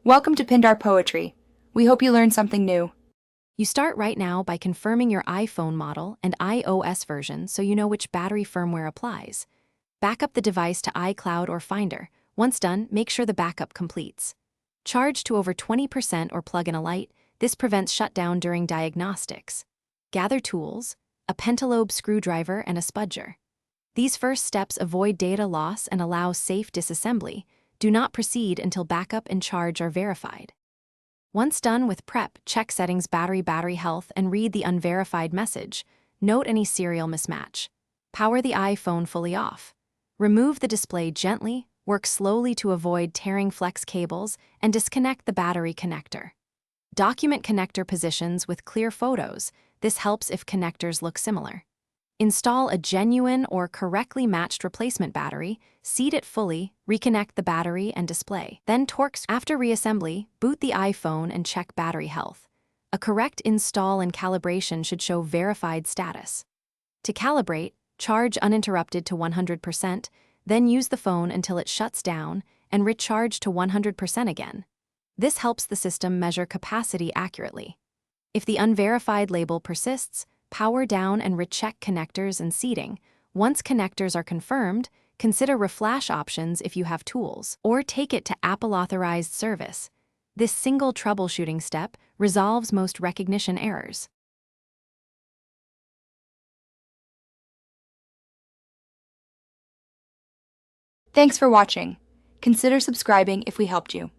Welcome to Pindar Poetry. We hope you learned something new. You start right now by confirming your iPhone model and iOS version so you know which battery firmware applies. Back up the device to iCloud or Finder. Once done, make sure the backup completes. Charge to over 20% or plug in a light. This prevents shutdown during diagnostics. Gather tools, a pentalobe screwdriver and a spudger. These first steps avoid data loss and allow safe disassembly. Do not proceed until backup and charge are verified. Once done with prep, check settings battery health and read the unverified message. Note any serial mismatch. Power the iPhone fully off. Remove the display gently, work slowly to avoid tearing flex cables, and disconnect the battery connector. Document connector positions with clear photos. This helps if connectors look similar. Install a genuine or correctly matched replacement battery, seat it fully, reconnect the battery and display. Then torque. After reassembly, boot the iPhone and check battery health. A correct install and calibration should show verified status. To calibrate, charge uninterrupted to 100%, then use the phone until it shuts down and recharge to 100% again. This helps the system measure capacity accurately. If the unverified label persists, power down and recheck connectors and seating. Once connectors are confirmed, consider reflash options if you have tools, or take it to Apple-authorized service. This single troubleshooting step resolves most recognition errors. Thanks for watching. Consider subscribing if we helped you.